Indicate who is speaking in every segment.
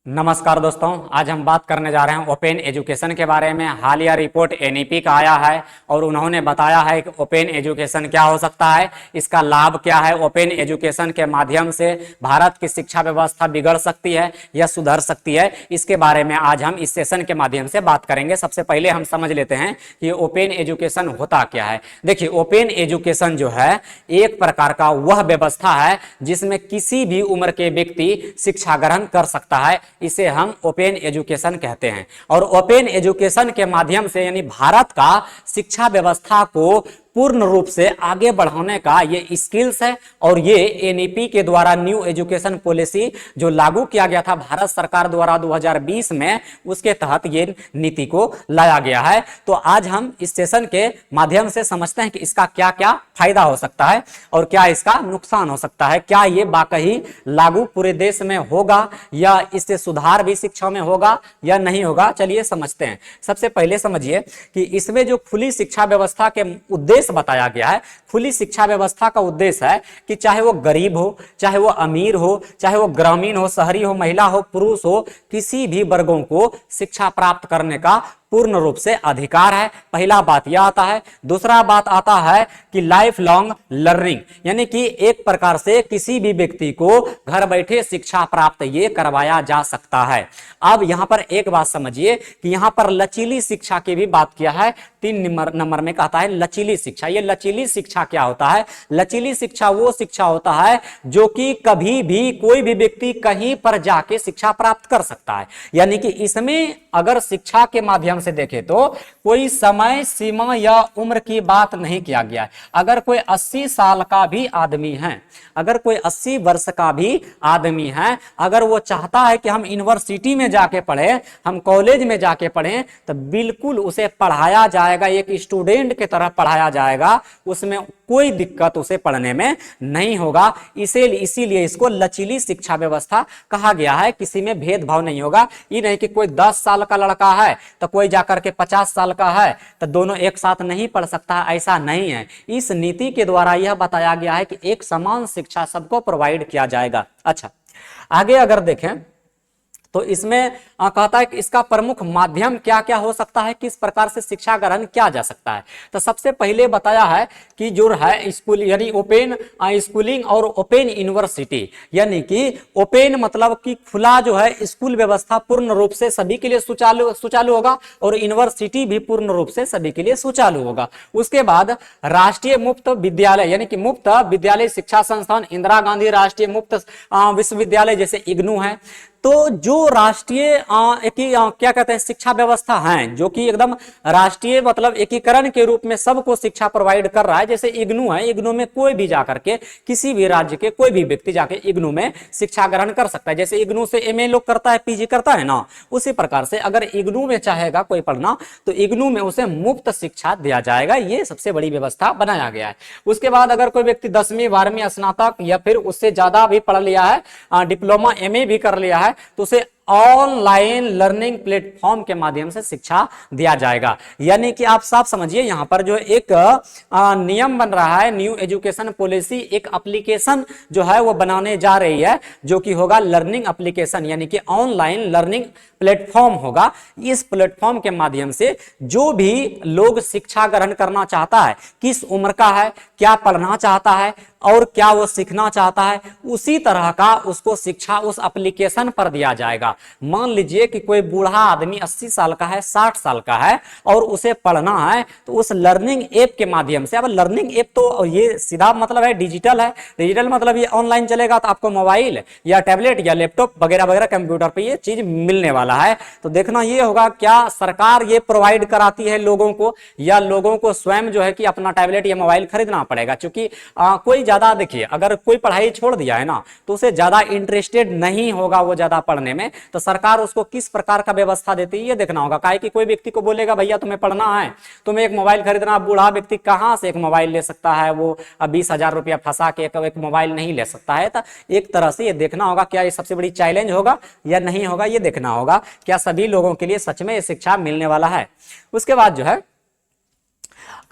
Speaker 1: नमस्कार दोस्तों, आज हम बात करने जा रहे हैं ओपन एजुकेशन के बारे में। हालिया रिपोर्ट एनईपी का आया है और उन्होंने बताया है कि ओपन एजुकेशन क्या हो सकता है, इसका लाभ क्या है। ओपन एजुकेशन के माध्यम से भारत की शिक्षा व्यवस्था बिगड़ सकती है या सुधर सकती है, इसके बारे में आज हम इस सेशन के माध्यम से बात करेंगे। सबसे पहले हम समझ लेते हैं कि ओपन एजुकेशन होता क्या है। देखिए, ओपन एजुकेशन जो है एक प्रकार का वह व्यवस्था है जिसमें किसी भी उम्र के व्यक्ति शिक्षा ग्रहण कर सकता है, इसे हम ओपन एजुकेशन कहते हैं। और ओपन एजुकेशन के माध्यम से यानी भारत का शिक्षा व्यवस्था को पूर्ण रूप से आगे बढ़ाने का ये स्किल्स है। और ये एनईपी के द्वारा न्यू एजुकेशन पॉलिसी जो लागू किया गया था भारत सरकार द्वारा 2020 में, उसके तहत ये नीति को लाया गया है। तो आज हम इस सेशन के माध्यम से समझते हैं कि इसका क्या क्या फायदा हो सकता है और क्या इसका नुकसान हो सकता है। क्या ये वाकई लागू पूरे देश में होगा या इससे सुधार भी शिक्षा में होगा या नहीं होगा, चलिए समझते हैं। सबसे पहले समझिए कि इसमें जो खुली शिक्षा व्यवस्था के उद्देश्य बताया गया है। खुली शिक्षा व्यवस्था का उद्देश्य है कि चाहे वो गरीब हो, चाहे वो अमीर हो, चाहे वो ग्रामीण हो, शहरी हो, महिला हो, पुरुष हो, किसी भी वर्गों को शिक्षा प्राप्त करने का पूर्ण रूप से अधिकार है। पहला बात यह आता है। दूसरा बात आता है कि लाइफ लॉन्ग लर्निंग, यानी कि एक प्रकार से किसी भी व्यक्ति को घर बैठे शिक्षा प्राप्त ये करवाया जा सकता है। अब यहां पर एक बात समझिए कि यहां पर लचीली शिक्षा की भी बात किया है। 3 नंबर में कहता है लचीली शिक्षा। ये लचीली शिक्षा क्या होता है? लचीली शिक्षा वो शिक्षा होता है जो कि कभी भी कोई भी व्यक्ति कहीं पर जाके शिक्षा प्राप्त कर सकता है। यानी कि इसमें अगर शिक्षा के माध्यम से देखें तो कोई समय सीमा या उम्र की बात नहीं किया गया है। अगर कोई 80 साल का भी आदमी है, अगर कोई 80 वर्ष का भी आदमी है, अगर वो चाहता है कि हम यूनिवर्सिटी में जाके पढ़े, हम कॉलेज में जाके पढ़ें, तो बिल्कुल उसे पढ़ाया जाएगा, एक स्टूडेंट की तरह पढ़ाया जाएगा, उसमें कोई दिक्कत उसे पढ़ने में नहीं होगा। इसीलिए इसको लचीली शिक्षा व्यवस्था कहा गया है। किसी में भेदभाव नहीं होगा। ये नहीं कि कोई 10 साल का लड़का है तो कोई जाकर के 50 साल का है तो दोनों एक साथ नहीं पढ़ सकता, ऐसा नहीं है। इस नीति के द्वारा यह बताया गया है कि एक समान शिक्षा सबको प्रोवाइड किया जाएगा। अच्छा, आगे अगर देखें तो इसमें कहता है कि इसका प्रमुख माध्यम क्या क्या हो सकता है, किस प्रकार से शिक्षा ग्रहण किया जा सकता है। तो सबसे पहले बताया है कि जो है स्कूल यानी ओपन स्कूलिंग और ओपन यूनिवर्सिटी, यानी कि ओपन मतलब कि खुला जो है स्कूल व्यवस्था पूर्ण रूप से सभी के लिए सुचारू होगा और यूनिवर्सिटी भी पूर्ण रूप से सभी के लिए सुचारू होगा। उसके बाद राष्ट्रीय मुफ्त विद्यालय यानी कि मुफ्त विद्यालय शिक्षा संस्थान, इंदिरा गांधी राष्ट्रीय मुफ्त विश्वविद्यालय जैसे इग्नू है। तो जो राष्ट्रीय क्या कहते हैं शिक्षा व्यवस्था है जो कि एकदम राष्ट्रीय मतलब एकीकरण के रूप में सबको शिक्षा प्रोवाइड कर रहा है, जैसे इग्नू है, इग्नू में कोई भी जाकर के किसी भी राज्य के कोई भी व्यक्ति जाके इग्नू में शिक्षा ग्रहण कर सकता है। जैसे इग्नू से एमए लोग करता है, पीजी करता है ना, उसी प्रकार से अगर इग्नू में चाहेगा कोई पढ़ना तो इग्नू में उसे मुफ्त शिक्षा दिया जाएगा। ये सबसे बड़ी व्यवस्था बनाया गया है। उसके बाद अगर कोई व्यक्ति 10वीं 12वीं स्नातक या फिर उससे ज्यादा भी पढ़ लिया है, डिप्लोमा एमए भी कर लिया है, तो उसे ऑनलाइन लर्निंग प्लेटफॉर्म के माध्यम से शिक्षा दिया जाएगा। यानी कि आप साफ समझिए यहां पर जो एक नियम बन रहा है, न्यू एजुकेशन पॉलिसी एक एप्लीकेशन जो है वो बनाने जा रही है जो कि होगा लर्निंग एप्लीकेशन, यानी कि ऑनलाइन लर्निंग प्लेटफॉर्म होगा। इस प्लेटफॉर्म के माध्यम से जो भी लोग शिक्षा ग्रहण करना चाहता है, किस उम्र का है, क्या पढ़ना चाहता है और क्या वो सीखना चाहता है, उसी तरह का उसको शिक्षा उस एप्लीकेशन पर दिया जाएगा। मान लीजिए कि कोई बूढ़ा आदमी 80 साल का है, 60 साल का है और उसे पढ़ना है, तो उस लर्निंग ऐप के माध्यम से, अब लर्निंग ऐप तो ये सीधा मतलब है डिजिटल है, डिजिटल मतलब ये ऑनलाइन चलेगा, तो आपको मोबाइल या टैबलेट या लैपटॉप वगैरह वगैरह कंप्यूटर पे ये चीज मिलने वाला है। तो देखना ये होगा क्या सरकार ये प्रोवाइड कराती है लोगों को या लोगों को स्वयं जो है कि अपना टैबलेट या मोबाइल खरीदना पड़ेगा। क्योंकि कोई ज्यादा देखिए अगर कोई पढ़ाई छोड़ दिया है ना तो उसे ज्यादा इंटरेस्टेड नहीं होगा वो ज्यादा पढ़ने में, तो सरकार उसको किस प्रकार का व्यवस्था देती है ये देखना होगा। काहे कि कोई व्यक्ति को बोलेगा भैया तुम्हें पढ़ना है, तुम्हें एक मोबाइल खरीदना, बूढ़ा व्यक्ति कहां से एक मोबाइल ले सकता है, वो 20,000 रुपया फंसा के एक मोबाइल नहीं ले सकता है। तो एक तरह से ये देखना होगा क्या ये सबसे बड़ी चैलेंज होगा या नहीं होगा, ये देखना होगा क्या सभी लोगों के लिए सच में ये शिक्षा मिलने वाला है। उसके बाद जो है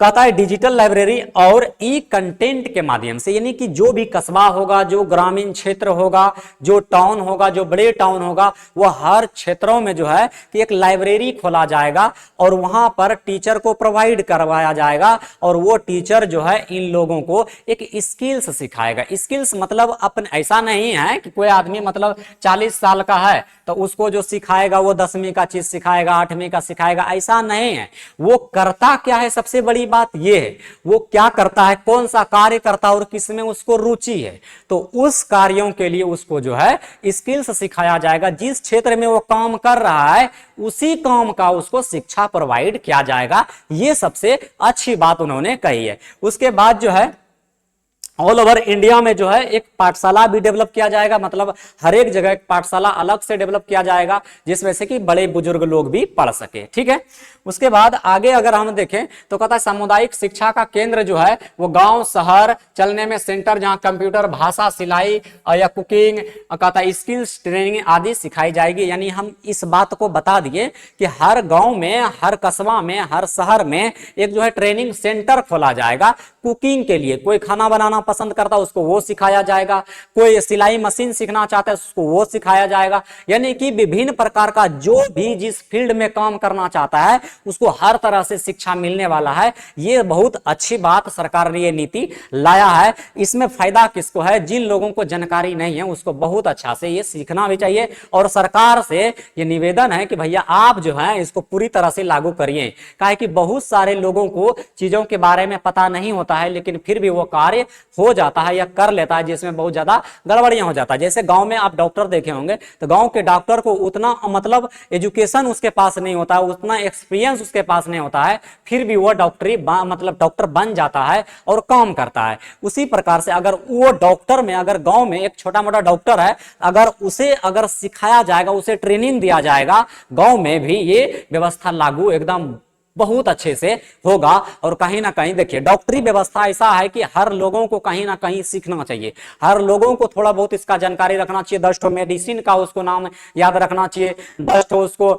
Speaker 1: कहता है डिजिटल लाइब्रेरी और ई कंटेंट के माध्यम से, यानी कि जो भी कस्बा होगा, जो ग्रामीण क्षेत्र होगा, जो टाउन होगा, जो बड़े टाउन होगा, वो हर क्षेत्रों में जो है कि एक लाइब्रेरी खोला जाएगा और वहां पर टीचर को प्रोवाइड करवाया जाएगा और वो टीचर जो है इन लोगों को एक स्किल्स सिखाएगा। स्किल्स मतलब अपन ऐसा नहीं है कि कोई आदमी मतलब 40 साल का है तो उसको जो सिखाएगा वो 10वीं का चीज सिखाएगा, 8वीं का सिखाएगा, ऐसा नहीं है। वो करता क्या है, सबसे बड़ी बात ये है वो क्या करता है, कौन सा कार्य करता है और किसमें उसको रुचि है, तो उस कार्यों के लिए उसको जो है स्किल्स सिखाया जाएगा। जिस क्षेत्र में वो काम कर रहा है उसी काम का उसको शिक्षा प्रोवाइड किया जाएगा। ये सबसे अच्छी बात उन्होंने कही है। उसके बाद जो है ऑल ओवर इंडिया में जो है एक पाठशाला भी डेवलप किया जाएगा, मतलब हर एक जगह एक पाठशाला अलग से डेवलप किया जाएगा जिसमें से कि बड़े बुजुर्ग लोग भी पढ़ सके। ठीक है, उसके बाद आगे अगर हम देखें तो कहता है सामुदायिक शिक्षा का केंद्र जो है वो गांव, शहर, चलने में सेंटर जहां कंप्यूटर, भाषा, सिलाई या कुकिंग, कहता है स्किल्स ट्रेनिंग आदि सिखाई जाएगी। यानी हम इस बात को बता दिए कि हर गांव में, हर कस्बा में, हर शहर में एक जो है ट्रेनिंग सेंटर खोला जाएगा कुकिंग के लिए। कोई खाना बनाना पसंद करता है उसको वो सिखाया जाएगा, कोई सिलाई मशीन सीखना चाहता है उसको वो सिखाया जाएगा। यानी कि विभिन्न प्रकार का जो भी जिस फील्ड में काम करना चाहता है उसको हर तरह से शिक्षा मिलने वाला है। ये बहुत अच्छी बात सरकार ने ये नीति लाया है। इसमें फायदा किसको है, जिन लोगों को जानकारी नहीं है उसको बहुत अच्छा से ये सीखना भी चाहिए और सरकार से ये निवेदन है कि भैया आप जो है इसको पूरी तरह से लागू करिए। काहे कि बहुत सारे लोगों को चीजों के बारे में पता नहीं होता है लेकिन फिर भी वो कार्य हो जाता है या कर लेता है जिसमें बहुत ज्यादा गड़बड़ियां हो जाता है। जैसे गांव में आप डॉक्टर देखे होंगे तो गांव के डॉक्टर को उतना मतलब एजुकेशन उसके पास नहीं होता है, उतना एक्सपीरियंस उसके पास नहीं होता है, फिर भी वो डॉक्टरी मतलब डॉक्टर बन जाता है और काम करता है। उसी प्रकार से अगर वो डॉक्टर में, अगर गांव में एक छोटा मोटा डॉक्टर है, अगर उसे अगर सिखाया जाएगा, उसे ट्रेनिंग दिया जाएगा, गांव में भी ये व्यवस्था लागू एकदम बहुत अच्छे से होगा। और कहीं ना कहीं देखिए डॉक्टरी व्यवस्था ऐसा है कि हर लोगों को कहीं ना कहीं सीखना चाहिए, हर लोगों को थोड़ा बहुत इसका जानकारी रखना चाहिए। 10 मेडिसिन का उसको नाम याद रखना चाहिए, 10 उसको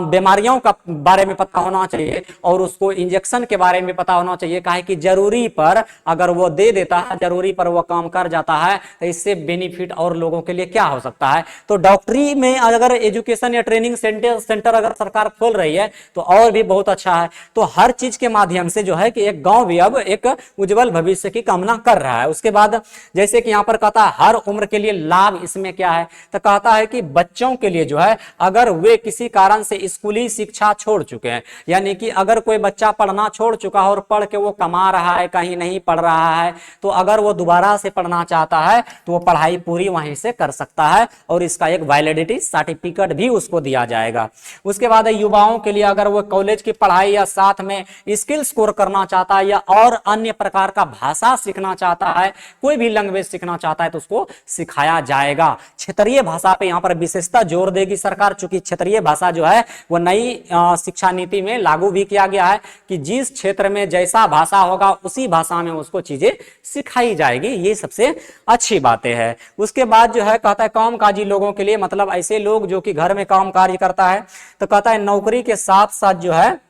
Speaker 1: बीमारियों का बारे में पता होना चाहिए और उसको इंजेक्शन के बारे में पता होना चाहिए। काहे कि जरूरी पर अगर वो दे देता है, जरूरी पर वो काम कर जाता है तो इससे बेनिफिट और लोगों के लिए क्या हो सकता है। तो डॉक्टरी में अगर एजुकेशन या ट्रेनिंग सेंटर अगर सरकार खोल रही है तो और भी बहुत अच्छा है। तो हर चीज के माध्यम से जो है कि एक गांव भी अब एक उज्जवल भविष्य की कामना कर रहा है। उसके बाद जैसे कि यहां पर कहता है हर उम्र के लिए लाभ, इसमें क्या है तो कहता है कि बच्चों के लिए जो है अगर वे किसी कारण से स्कूली शिक्षा छोड़ चुके हैं, यानी कि अगर कोई बच्चा पढ़ना छोड़ चुका है और पढ़ के वो कमा रहा है, कहीं नहीं पढ़ रहा है, तो अगर वो दोबारा से पढ़ना चाहता है तो वो पढ़ाई पूरी वहीं से कर सकता है और इसका एक वैलिडिटी सर्टिफिकेट भी उसको दिया जाएगा। उसके बाद युवाओं के लिए अगर वो कॉलेज की पढ़ाई या साथ में स्किल स्कोर करना चाहता है या और अन्य प्रकार का भाषा सीखना चाहता है, कोई भी लैंग्वेज सीखना चाहता है तो उसको सिखाया जाएगा। क्षेत्रीय भाषा पे यहां पर विशेषता जोर देगी सरकार, चूंकि क्षेत्रीय भाषा जो है वो नई शिक्षा नीति में लागू भी किया गया है कि जिस क्षेत्र में जैसा भाषा होगा उसी भाषा में उसको चीजें सिखाई जाएगी। ये सबसे अच्छी बातें हैं। उसके बाद जो है कहता है कामकाजी लोगों के लिए, मतलब ऐसे लोग जो कि घर में काम कार्य करता है, तो कहता है नौकरी के साथ साथ जो है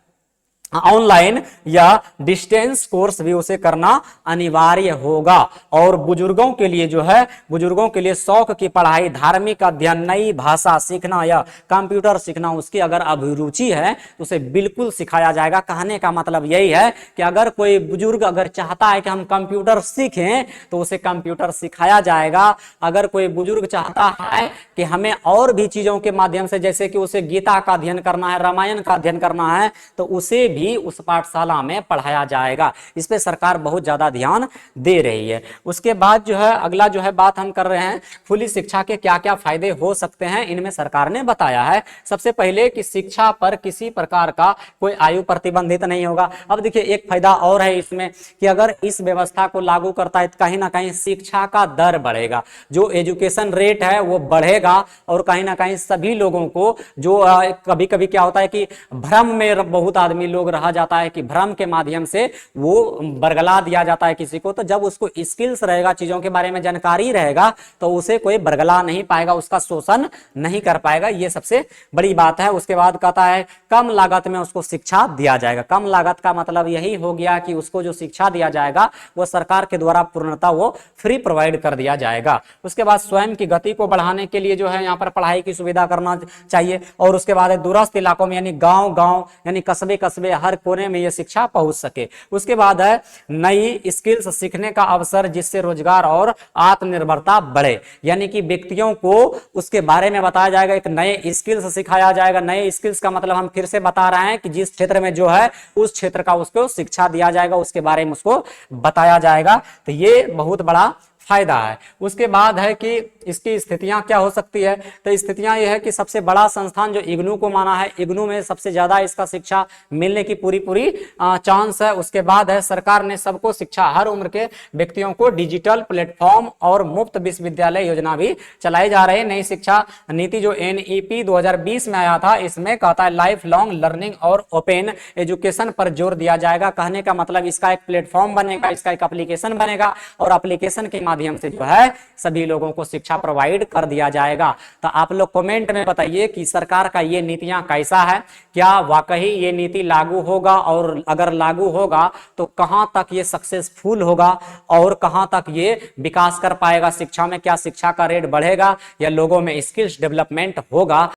Speaker 1: ऑनलाइन या डिस्टेंस कोर्स भी उसे करना अनिवार्य होगा। और बुजुर्गों के लिए जो है, बुजुर्गों के लिए शौक की पढ़ाई, धार्मिक अध्ययन, नई भाषा सीखना या कंप्यूटर सीखना, उसकी अगर अभिरुचि है तो उसे बिल्कुल सिखाया जाएगा। कहने का मतलब यही है कि अगर कोई बुजुर्ग अगर चाहता है कि हम कंप्यूटर सीखें तो उसे कंप्यूटर सिखाया जाएगा। अगर कोई बुजुर्ग चाहता है कि हमें और भी चीजों के माध्यम से, जैसे कि उसे गीता का अध्ययन करना है, रामायण का अध्ययन करना है, तो उसे भी उस पाठशाला में पढ़ाया जाएगा। इस पे सरकार बहुत ज्यादा ध्यान दे रही है। उसके बाद जो है अगला जो है बात हम कर रहे हैं खुली शिक्षा के क्या क्या फायदे हो सकते हैं, इनमें सरकार ने बताया है। सबसे पहले कि शिक्षा पर किसी प्रकार का कोई आयु प्रतिबंधित नहीं होगा। अब देखिए एक फायदा और है इसमें कि अगर इस व्यवस्था को लागू करता है तो कहीं ना कहीं शिक्षा का दर बढ़ेगा, जो एजुकेशन रेट है वो बढ़ेगा और कहीं ना कहीं सभी लोगों को जो कभी कभी क्या होता है कि भ्रम में बहुत आदमी लोग लोग रह जाता है कि भ्रम के माध्यम से वो बरगला दिया जाता है किसी को। तो जब उसको स्किल्स रहेगा, चीजों के बारे में जानकारी रहेगा, तो उसे कोई बरगला नहीं पाएगा, उसका शोषण नहीं कर पाएगा। ये सबसे बड़ी बात है। उसके बाद कहता है कम लागत में उसको शिक्षा दिया जाएगा। कम लागत का मतलब यही हो गया कि उसको जो शिक्षा दिया जाएगा वो सरकार के द्वारा पूर्णतः वो फ्री प्रोवाइड कर दिया जाएगा। उसके बाद स्वयं की गति को बढ़ाने के लिए जो है यहाँ पर पढ़ाई की सुविधा करना चाहिए। और उसके बाद दूरस्थ इलाकों में यानी गांव गांव यानी कस्बे कस्बे हर कोने में ये शिक्षा पहुंच सके। उसके बाद है नई स्किल्स सीखने का अवसर जिससे रोजगार और आत्मनिर्भरता बढ़े, यानी कि व्यक्तियों को उसके बारे में बताया जाएगा, एक नए स्किल्स सिखाया जाएगा। नए स्किल्स का मतलब हम फिर से बता रहे हैं कि जिस क्षेत्र में जो है उस क्षेत्र का उसको शिक्षा दिया जाएगा, उसके बारे में उसको बताया जाएगा। तो ये बहुत बड़ा फायदा है। उसके बाद है कि इसकी स्थितियां क्या हो सकती है, तो स्थितियां यह है कि सबसे बड़ा संस्थान जो इग्नू को माना है, इग्नू में सबसे ज्यादा इसका शिक्षा मिलने की पूरी चांस है। उसके बाद है सरकार ने सबको शिक्षा, हर उम्र के व्यक्तियों को डिजिटल प्लेटफॉर्म और मुफ्त विश्वविद्यालय योजना भी चलाई जा रही है। नई शिक्षा नीति जो NEP 2020 में आया था, इसमें कहता है लाइफ लॉन्ग लर्निंग और ओपन एजुकेशन पर जोर दिया जाएगा। कहने का मतलब इसका एक प्लेटफॉर्म बनेगा, इसका एक एप्लीकेशन बनेगा और एप्लीकेशन के माध्यम से जो है सभी लोगों को शिक्षा प्रोवाइड कर दिया जाएगा। तो आप लोग कमेंट में बताइए कि सरकार का ये नीतियां कैसा है, क्या वाकई ये नीति लागू होगा, और अगर लागू होगा तो कहां तक ये सक्सेसफुल होगा और कहां तक ये विकास कर पाएगा शिक्षा में। क्या शिक्षा का रेट बढ़ेगा या लोगों में स्किल्स डेवलपमेंट होगा।